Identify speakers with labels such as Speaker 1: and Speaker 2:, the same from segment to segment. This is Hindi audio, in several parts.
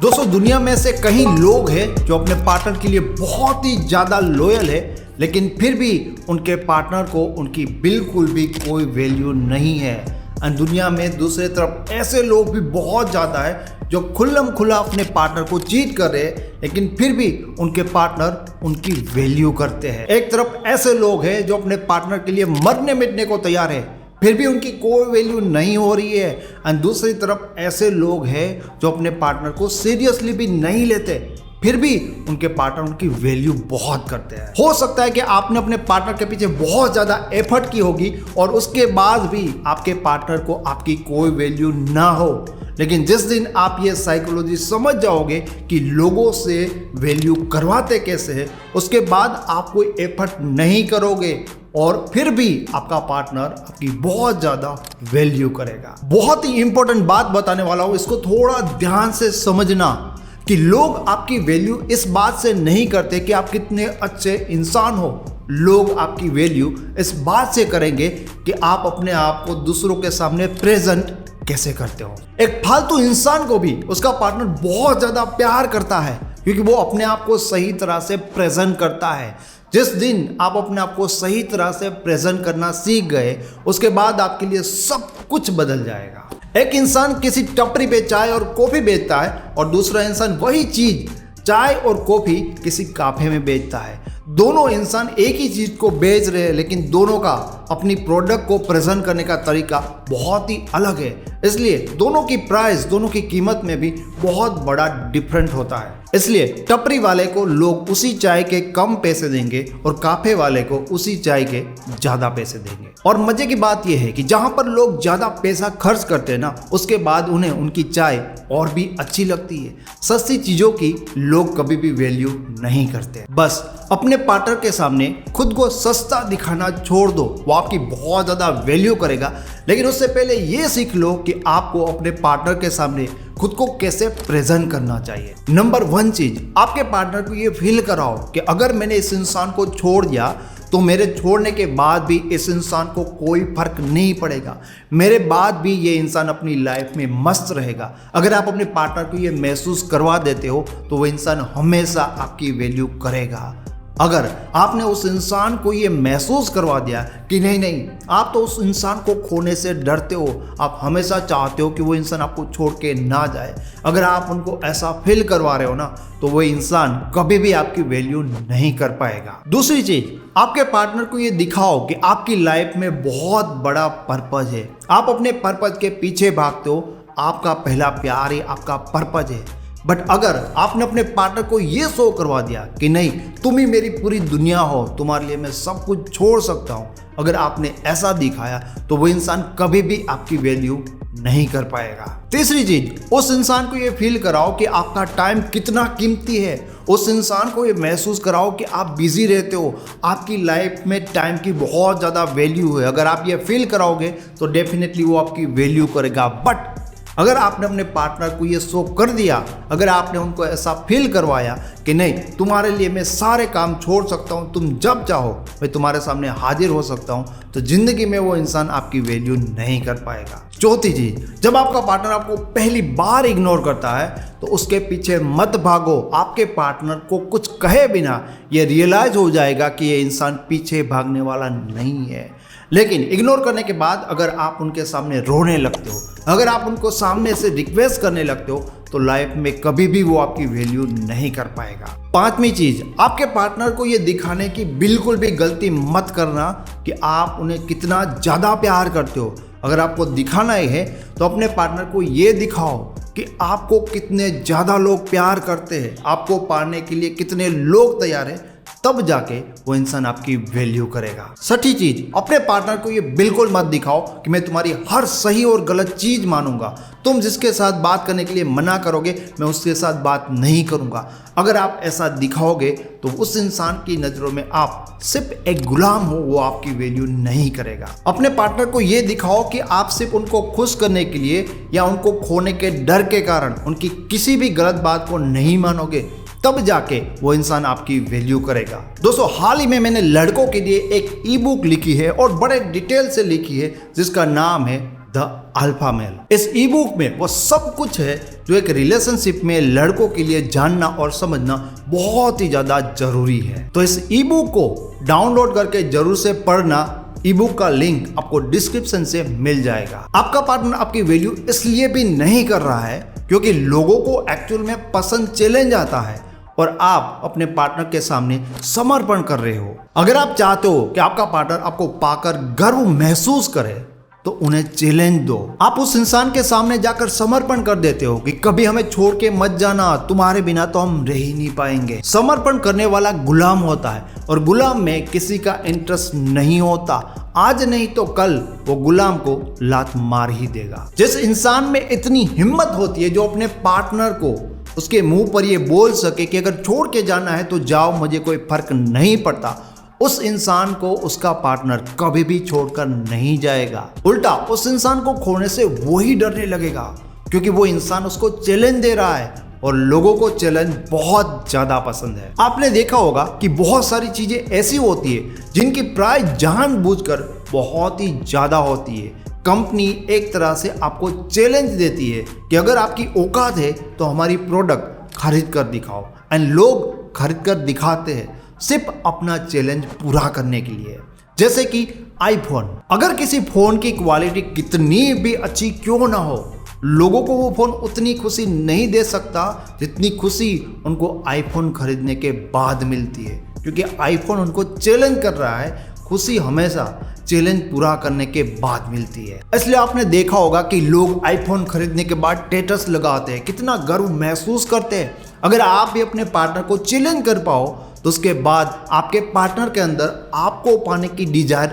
Speaker 1: दोस्तों दुनिया में से कई लोग हैं जो अपने पार्टनर के लिए बहुत ही ज़्यादा लॉयल है, लेकिन फिर भी उनके पार्टनर को उनकी बिल्कुल भी कोई वैल्यू नहीं है। और दुनिया में दूसरी तरफ ऐसे लोग भी बहुत ज़्यादा है जो खुल्लम खुला अपने पार्टनर को चीट कर रहे हैं, लेकिन फिर भी उनके पार्टनर उनकी वैल्यू करते हैं। एक तरफ ऐसे लोग हैं जो अपने पार्टनर के लिए मरने मिटने को तैयार है, फिर भी उनकी कोई वैल्यू नहीं हो रही है। और दूसरी तरफ ऐसे लोग हैं जो अपने पार्टनर को सीरियसली भी नहीं लेते, फिर भी उनके पार्टनर उनकी वैल्यू बहुत करते हैं। हो सकता है कि आपने अपने पार्टनर के पीछे बहुत ज़्यादा एफर्ट की होगी और उसके बाद भी आपके पार्टनर को आपकी कोई वैल्यू ना हो, लेकिन जिस दिन आप ये साइकोलॉजी समझ जाओगे कि लोगों से वैल्यू करवाते कैसे हैं, उसके बाद आप कोई एफर्ट नहीं करोगे और फिर भी आपका पार्टनर आपकी बहुत ज़्यादा वैल्यू करेगा। बहुत ही इंपॉर्टेंट बात बताने वाला हूँ, इसको थोड़ा ध्यान से समझना कि लोग आपकी वैल्यू इस बात से नहीं करते कि आप कितने अच्छे इंसान हो। लोग आपकी वैल्यू इस बात से करेंगे कि आप अपने आप को दूसरों के सामने प्रेजेंट कैसे करते हो। एक फालतू इंसान को भी उसका पार्टनर बहुत ज़्यादा प्यार करता है क्योंकि वो अपने आप को सही तरह से प्रेजेंट करता है। जिस दिन आप अपने आप को सही तरह से प्रेजेंट करना सीख गए, उसके बाद आपके लिए सब कुछ बदल जाएगा। एक इंसान किसी टपरी पे चाय और कॉफ़ी बेचता है और दूसरा इंसान वही चीज़ चाय और कॉफ़ी किसी काफे में बेचता है। दोनों इंसान एक ही चीज़ को बेच रहे हैं, लेकिन दोनों का अपनी प्रोडक्ट को प्रेजेंट करने का तरीका बहुत ही अलग है। इसलिए दोनों की प्राइस, दोनों की कीमत में भी बहुत बड़ा डिफरेंट होता है। इसलिए टपरी वाले को लोग उसी चाय के कम पैसे देंगे और काफे वाले को उसी चाय के ज़्यादा पैसे देंगे। और मजे की बात यह है कि जहाँ पर लोग ज़्यादा पैसा खर्च करते हैं ना, उसके बाद उन्हें उनकी चाय और भी अच्छी लगती है। सस्ती चीज़ों की लोग कभी भी वैल्यू नहीं करते। बस अपने पार्टनर के सामने खुद को सस्ता दिखाना छोड़ दो, वो आपकी बहुत ज़्यादा वैल्यू करेगा। लेकिन उससे पहले ये सीख लो कि आपको अपने पार्टनर के सामने खुद को कैसे प्रेजेंट करना चाहिए। नंबर 1 चीज, आपके पार्टनर को ये फील कराओ कि अगर मैंने इस इंसान को छोड़ दिया तो मेरे छोड़ने के बाद भी इस इंसान को कोई फर्क नहीं पड़ेगा, मेरे बाद भी ये इंसान अपनी लाइफ में मस्त रहेगा। अगर आप अपने पार्टनर को ये महसूस करवा देते हो तो वो इंसान हमेशा आपकी वैल्यू करेगा। अगर आपने उस इंसान को ये महसूस करवा दिया कि नहीं, आप तो उस इंसान को खोने से डरते हो, आप हमेशा चाहते हो कि वो इंसान आपको छोड़ के ना जाए, अगर आप उनको ऐसा फील करवा रहे हो ना, तो वो इंसान कभी भी आपकी वैल्यू नहीं कर पाएगा। दूसरी चीज, आपके पार्टनर को ये दिखाओ कि आपकी लाइफ में बहुत बड़ा पर्पज है। आप अपने पर्पज के पीछे भागते हो, आपका पहला प्यार ही आपका पर्पज है। बट अगर आपने अपने पार्टनर को ये शो करवा दिया कि नहीं, तुम ही मेरी पूरी दुनिया हो, तुम्हारे लिए मैं सब कुछ छोड़ सकता हूँ, अगर आपने ऐसा दिखाया तो वो इंसान कभी भी आपकी वैल्यू नहीं कर पाएगा। तीसरी चीज, उस इंसान को ये फील कराओ कि आपका टाइम कितना कीमती है। उस इंसान को ये महसूस कराओ कि आप बिजी रहते हो, आपकी लाइफ में टाइम की बहुत ज़्यादा वैल्यू है। अगर आप ये फील कराओगे तो डेफिनेटली वो आपकी वैल्यू करेगा। बट अगर आपने अपने पार्टनर को ये शो कर दिया, अगर आपने उनको ऐसा फील करवाया कि नहीं, तुम्हारे लिए मैं सारे काम छोड़ सकता हूँ, तुम जब चाहो मैं तुम्हारे सामने हाजिर हो सकता हूँ, तो जिंदगी में वो इंसान आपकी वैल्यू नहीं कर पाएगा। चौथी चीज, जब आपका पार्टनर आपको पहली बार इग्नोर करता है तो उसके पीछे मत भागो। आपके पार्टनर को कुछ कहे बिना ये रियलाइज हो जाएगा कि ये इंसान पीछे भागने वाला नहीं है। लेकिन इग्नोर करने के बाद अगर आप उनके सामने रोने लगते हो, अगर आप उनको सामने से रिक्वेस्ट करने लगते हो, तो लाइफ में कभी भी वो आपकी वैल्यू नहीं कर पाएगा। 5वीं चीज, आपके पार्टनर को ये दिखाने की बिल्कुल भी गलती मत करना कि आप उन्हें कितना ज़्यादा प्यार करते हो। अगर आपको दिखाना ही है तो अपने पार्टनर को ये दिखाओ कि आपको कितने ज़्यादा लोग प्यार करते हैं, आपको पाने के लिए कितने लोग तैयार हैं, तब जाके वो इंसान आपकी वैल्यू करेगा। 6ठी चीज, अपने पार्टनर को ये बिल्कुल मत दिखाओ कि मैं तुम्हारी हर सही और गलत चीज मानूंगा, तुम जिसके साथ बात करने के लिए मना करोगे मैं उसके साथ बात नहीं करूंगा। अगर आप ऐसा दिखाओगे तो उस इंसान की नज़रों में आप सिर्फ एक गुलाम हो, वो आपकी वैल्यू नहीं करेगा। अपने पार्टनर को ये दिखाओ कि आप सिर्फ उनको खुश करने के लिए या उनको खोने के डर के कारण उनकी किसी भी गलत बात को नहीं मानोगे, तब जाके वो इंसान आपकी वैल्यू करेगा। दोस्तों, हाल ही में मैंने लड़कों के लिए एक ई बुक लिखी है और बड़े डिटेल से लिखी है जिसका नाम है द अल्फा मेल। इस ई बुक में वो सब कुछ है जो एक रिलेशनशिप में लड़कों के लिए जानना और समझना बहुत ही ज्यादा जरूरी है। तो इस ई बुक को डाउनलोड करके जरूर से पढ़ना। ई बुक का लिंक आपको डिस्क्रिप्शन से मिल जाएगा। आपका पार्टनर आपकी वैल्यू इसलिए भी नहीं कर रहा है क्योंकि लोगों को एक्चुअल में पसंद चैलेंज आता है और आप अपने पार्टनर के सामने समर्पण कर रहे हो। अगर आप चाहते हो कि आपका पार्टनर आपको पाकर गर्व महसूस करे तो उन्हें चैलेंज दो। आप उस इंसान के सामने जाकर समर्पण कर देते हो कि कभी हमें छोड़ के मत जाना, तुम्हारे बिना तो हम रह ही नहीं पाएंगे। समर्पण करने वाला गुलाम होता है और गुलाम में किसी का इंटरेस्ट नहीं होता। आज नहीं तो कल वो गुलाम को लात मार ही देगा। जिस इंसान में इतनी हिम्मत होती है जो अपने पार्टनर को उसके मुंह पर ये बोल सके कि अगर छोड़ के जाना है तो जाओ, मुझे कोई फर्क नहीं पड़ता, उस इंसान को उसका पार्टनर कभी भी छोड़कर नहीं जाएगा। उल्टा उस इंसान को खोने से वही डरने लगेगा क्योंकि वो इंसान उसको चैलेंज दे रहा है और लोगों को चैलेंज बहुत ज्यादा पसंद है। आपने देखा होगा कि बहुत सारी चीजें ऐसी होती है जिनकी प्राइस जानबूझकर बहुत ही ज्यादा होती है। कंपनी एक तरह से आपको चैलेंज देती है कि अगर आपकी औकात है तो हमारी प्रोडक्ट खरीद कर दिखाओ, एंड लोग खरीद कर दिखाते हैं सिर्फ अपना चैलेंज पूरा करने के लिए। जैसे कि आईफोन। अगर किसी फोन की क्वालिटी कितनी भी अच्छी क्यों ना हो, लोगों को वो फोन उतनी खुशी नहीं दे सकता जितनी खुशी उनको आईफोन खरीदने के बाद मिलती है, क्योंकि आईफोन उनको चैलेंज कर रहा है। खुशी हमेशा चैलेंज पूरा करने के बाद मिलती है। इसलिए आपने देखा होगा कि लोग आईफोन खरीदने के बाद स्टेटस लगाते हैं, कितना गर्व महसूस करते हैं। अगर आप भी अपने पार्टनर को चैलेंज कर पाओ तो उसके बाद आपके पार्टनर के अंदर आपको पाने की डिजायर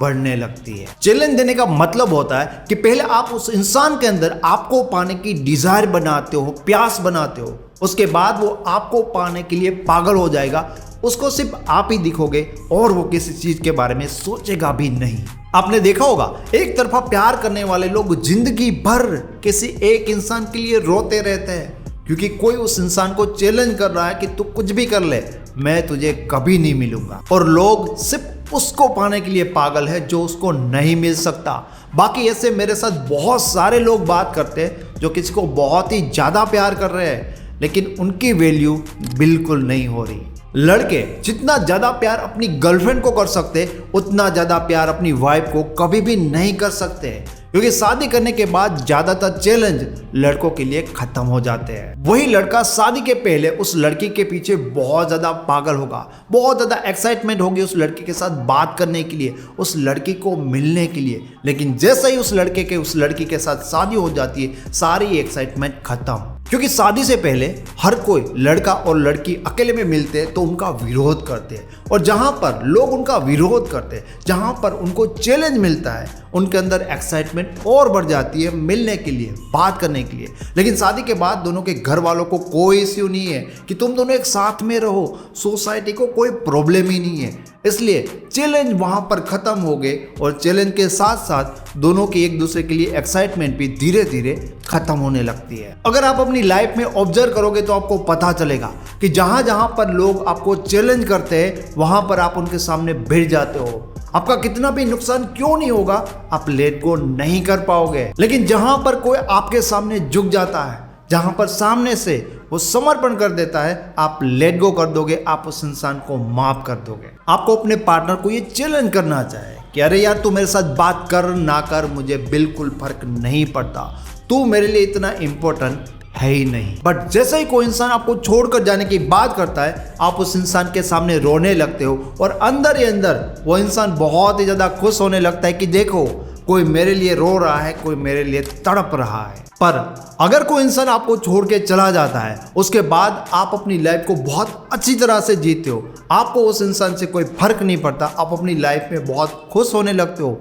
Speaker 1: बढ़ने लगती है। चैलेंज देने का मतलब होता है कि पहले आप उस इंसान के अंदर आपको पाने की डिजायर बनाते हो, प्यास बनाते हो, उसके बाद वो आपको पाने के लिए पागल हो जाएगा। उसको सिर्फ आप ही दिखोगे और वो किसी चीज के बारे में सोचेगा भी नहीं। आपने देखा होगा एक तरफा प्यार करने वाले लोग जिंदगी भर किसी एक इंसान के लिए रोते रहते हैं क्योंकि कोई उस इंसान को चैलेंज कर रहा है कि तू कुछ भी कर ले, मैं तुझे कभी नहीं मिलूंगा। और लोग सिर्फ उसको पाने के लिए पागल है जो उसको नहीं मिल सकता। बाकी ऐसे मेरे साथ बहुत सारे लोग बात करते हैं जो किसी को बहुत ही ज्यादा प्यार कर रहे हैं लेकिन उनकी वैल्यू बिल्कुल नहीं हो रही। लड़के जितना ज्यादा प्यार अपनी गर्लफ्रेंड को कर सकते उतना ज्यादा प्यार अपनी वाइफ को कभी भी नहीं कर सकते, क्योंकि शादी करने के बाद ज्यादातर चैलेंज लड़कों के लिए खत्म हो जाते हैं। वही लड़का शादी के पहले उस लड़की के पीछे बहुत ज्यादा पागल होगा, बहुत ज्यादा एक्साइटमेंट होगी उस लड़की के साथ बात करने के लिए, उस लड़की को मिलने के लिए। लेकिन जैसे ही उस लड़के के उस लड़की के साथ शादी हो जाती है सारी एक्साइटमेंट खत्म, क्योंकि शादी से पहले हर कोई लड़का और लड़की अकेले में मिलते हैं तो उनका विरोध करते हैं, और जहां पर लोग उनका विरोध करते हैं, जहां पर उनको चैलेंज मिलता है, उनके अंदर एक्साइटमेंट और बढ़ जाती है मिलने के लिए, बात करने के लिए। लेकिन शादी के बाद दोनों के घर वालों को कोई इश्यू नहीं है कि तुम दोनों एक साथ में रहो, सोसाइटी को कोई प्रॉब्लम ही नहीं है। इसलिए चैलेंज वहां पर खत्म हो गए और चैलेंज के साथ साथ दोनों की एक दूसरे के लिए एक्साइटमेंट भी धीरे धीरे खत्म होने लगती है। अगर आप अपनी लाइफ में ऑब्जर्व करोगे तो आपको पता चलेगा कि जहां जहां पर लोग आपको चैलेंज करते हैं वहां पर आप उनके सामने भिड़ जाते हो। आपका कितना भी नुकसान क्यों नहीं होगा, आप लेट गो नहीं कर पाओगे। लेकिन जहां पर कोई आपके सामने झुक जाता है, जहां पर सामने से वो समर्पण कर देता है, आप लेट गो कर दोगे, आप उस इंसान को माफ कर दोगे। आपको अपने पार्टनर को ये चैलेंज करना चाहिए कि अरे यार तू मेरे साथ बात कर ना कर, मुझे बिल्कुल फर्क नहीं पड़ता, तू मेरे लिए इतना इंपॉर्टेंट है ही नहीं। बट जैसे ही कोई इंसान आपको छोड़कर जाने की बात करता है आप उस इंसान के सामने रोने लगते हो और अंदर ही अंदर वो इंसान बहुत ही ज्यादा खुश होने लगता है कि देखो कोई मेरे लिए रो रहा है, कोई मेरे लिए तड़प रहा है। पर अगर कोई इंसान आपको छोड़ के चला जाता है उसके बाद आप अपनी लाइफ को बहुत अच्छी तरह से जीते हो, आपको उस इंसान से कोई फर्क नहीं पड़ता, आप अपनी लाइफ में बहुत खुश होने लगते हो,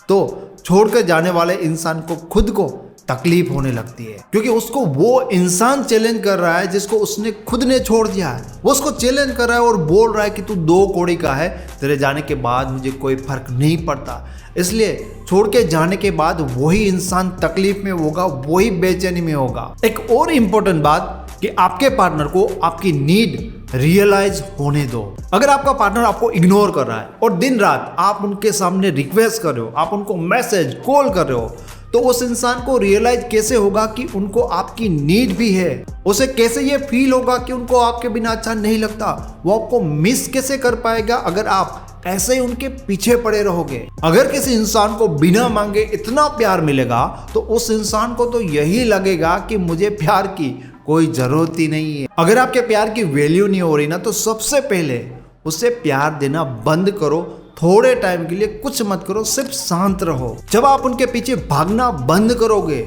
Speaker 1: तो छोड़कर जाने वाले इंसान को खुद को तकलीफ होने लगती है, क्योंकि उसको वो इंसान चैलेंज कर रहा है जिसको उसने खुद ने छोड़ दिया है। वो उसको चैलेंज कर रहा है और बोल रहा है कि तू 2 कौड़ी का है, तेरे जाने के बाद मुझे कोई फर्क नहीं पड़ता। इसलिए छोड़ के जाने के बाद वही इंसान तकलीफ में होगा, वही बेचैनी में होगा। एक और इम्पोर्टेंट बात कि आपके पार्टनर को आपकी नीड रियलाइज होने दो। अगर आपका पार्टनर आपको इग्नोर कर रहा है और दिन रात आप उनके सामने रिक्वेस्ट कर रहे हो, आप उनको मैसेज कॉल कर रहे हो, तो उस इंसान को रियलाइज कैसे होगा कि उनको आपकी नीड भी है? उसे कैसे ये फील होगा कि उनको आपके बिना अच्छा नहीं लगता? वो आपको मिस कैसे कर पाएगा अगर आप ऐसे ही उनके पीछे पड़े रहोगे? अगर किसी इंसान को बिना मांगे इतना प्यार मिलेगा तो उस इंसान को तो यही लगेगा कि मुझे प्यार की कोई जरूरत ही नहीं है। अगर आपके प्यार की वैल्यू नहीं हो रही ना, तो सबसे पहले उसे प्यार देना बंद करो। थोड़े टाइम के लिए कुछ मत करो, सिर्फ शांत रहो। जब आप उनके पीछे भागना बंद करोगे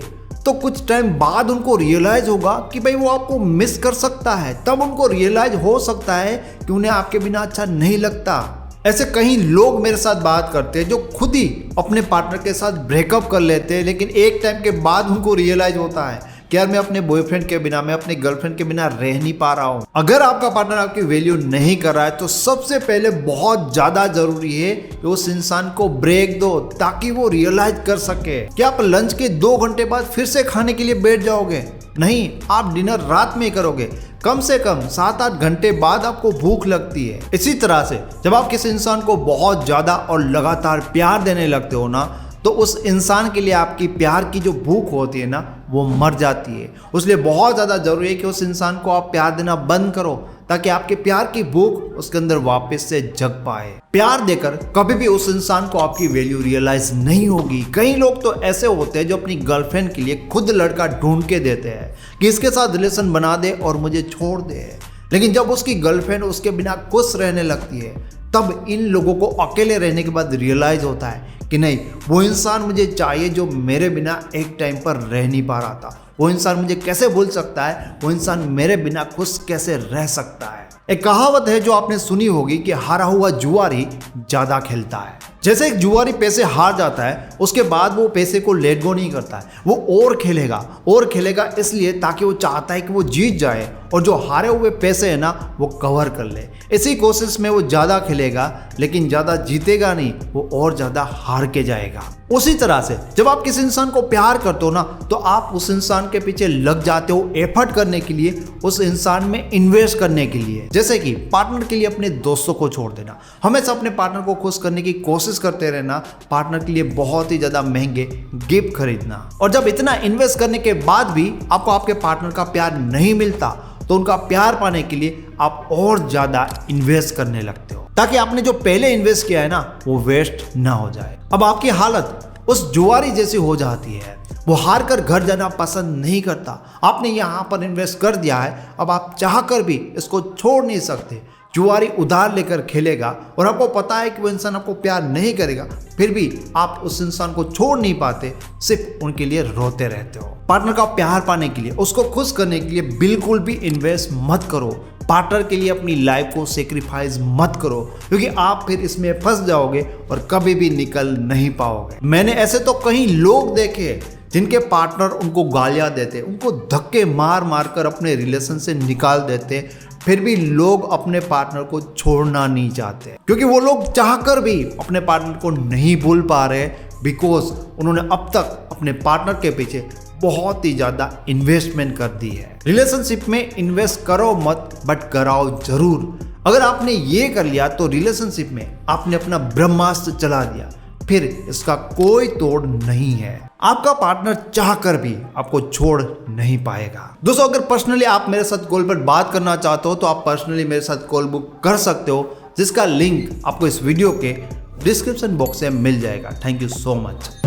Speaker 1: तो कुछ टाइम बाद उनको रियलाइज होगा कि भाई वो आपको मिस कर सकता है। तब उनको रियलाइज हो सकता है कि उन्हें आपके बिना अच्छा नहीं लगता। ऐसे कई लोग मेरे साथ बात करते हैं जो खुद ही अपने पार्टनर के साथ ब्रेकअप कर लेते हैं, लेकिन एक टाइम के बाद उनको रियलाइज होता है कि यार मैं अपने बॉयफ्रेंड के बिना, मैं अपनी गर्लफ्रेंड के बिना रह नहीं पा रहा हूँ। अगर आपका पार्टनर आपकी वैल्यू नहीं कर रहा है तो सबसे पहले बहुत ज्यादा जरूरी है कि उस इंसान को ब्रेक दो ताकि वो रियलाइज कर सके। क्या आप लंच के 2 घंटे बाद फिर से खाने के लिए बैठ जाओगे? नहीं, आप डिनर रात में ही करोगे। कम से कम 7-8 घंटे बाद आपको भूख लगती है। इसी तरह से जब आप किसी इंसान को बहुत ज्यादा और लगातार प्यार देने लगते हो ना, तो उस इंसान के लिए आपकी प्यार की जो भूख होती है ना, वो मर जाती है। उसलिए बहुत ज़्यादा ज़रूरी है कि उस इंसान को आप प्यार देना बंद करो ताकि आपके प्यार की भूख उसके अंदर वापस से जग पाए। प्यार देकर कभी भी उस इंसान को आपकी वैल्यू रियलाइज नहीं होगी। कई लोग तो ऐसे होते हैं जो अपनी गर्लफ्रेंड के लिए खुद लड़का ढूंढ के देते हैं कि इसके साथ रिलेशन बना दे और मुझे छोड़ दे, लेकिन जब उसकी गर्लफ्रेंड उसके बिना खुश रहने लगती है तब इन लोगों को अकेले रहने के बाद रियलाइज होता है कि नहीं, वो इंसान मुझे चाहिए जो मेरे बिना एक टाइम पर रह नहीं पा रहा था। वो इंसान मुझे कैसे भूल सकता है? वो इंसान मेरे बिना खुश कैसे रह सकता है? एक कहावत है जो आपने सुनी होगी कि हारा हुआ जुआरी ज्यादा खेलता है। जैसे एक जुआरी पैसे हार जाता है, उसके बाद वो पैसे को लेट गो नहीं करता है, वो और खेलेगा इसलिए ताकि वो चाहता है कि वो जीत जाए और जो हारे हुए पैसे है ना, वो कवर कर ले। इसी कोशिश में वो ज़्यादा खेलेगा लेकिन ज़्यादा जीतेगा नहीं, वो और ज़्यादा हार के जाएगा। उसी तरह से जब आप किसी इंसान को प्यार करते हो ना, तो आप उस इंसान के पीछे लग जाते हो एफर्ट करने के लिए, उस इंसान में इन्वेस्ट करने के लिए। जैसे कि पार्टनर के लिए अपने दोस्तों को छोड़ देना, हमेशा अपने पार्टनर को खुश करने की कोशिश करते रहना, पार्टनर के लिए बहुत ही ज़्यादा महंगे गिफ्ट खरीदना। और जब इतना इन्वेस्ट करने के बाद भी आपको आपके पार्टनर का प्यार नहीं मिलता तो उनका प्यार पाने के लिए आप और ज़्यादा इन्वेस्ट करने लगते हो ताकि आपने जो पहले इन्वेस्ट किया है ना, वो वेस्ट ना हो जाए। अब आपकी हालत उस जुआरी जैसी हो जाती है, वो हार कर घर जाना पसंद नहीं करता। आपने यहाँ पर इन्वेस्ट कर दिया है, अब आप चाह कर भी इसको छोड़ नहीं सकते। जुआरी उधार लेकर खेलेगा और आपको पता है कि वो इंसान आपको प्यार नहीं करेगा, फिर भी आप उस इंसान को छोड़ नहीं पाते, सिर्फ उनके लिए रोते रहते हो। पार्टनर का प्यार पाने के लिए, उसको खुश करने के लिए बिल्कुल भी इन्वेस्ट मत करो। पार्टनर के लिए अपनी लाइफ को सेक्रीफाइस मत करो, क्योंकि आप फिर इसमें फंस जाओगे और कभी भी निकल नहीं पाओगे। मैंने ऐसे तो कई लोग देखे जिनके पार्टनर उनको गालियां देते, उनको धक्के मार मार कर अपने रिलेशन से निकाल देते, फिर भी लोग अपने पार्टनर को छोड़ना नहीं चाहते, क्योंकि वो लोग चाहकर भी अपने पार्टनर को नहीं भूल पा रहे, बिकॉज उन्होंने अब तक अपने पार्टनर के पीछे बहुत ही ज्यादा इन्वेस्टमेंट कर दी है। रिलेशनशिप में इन्वेस्ट करो मत, बट कराओ जरूर। अगर आपने ये कर लिया तो रिलेशनशिप में आपने अपना ब्रह्मास्त्र चला दिया, फिर इसका कोई तोड़ नहीं है। आपका पार्टनर चाहकर भी आपको छोड़ नहीं पाएगा। दोस्तों, अगर पर्सनली आप मेरे साथ कॉल पर बात करना चाहते हो तो आप पर्सनली मेरे साथ कॉल बुक कर सकते हो, जिसका लिंक आपको इस वीडियो के डिस्क्रिप्शन बॉक्स में मिल जाएगा। Thank you so much.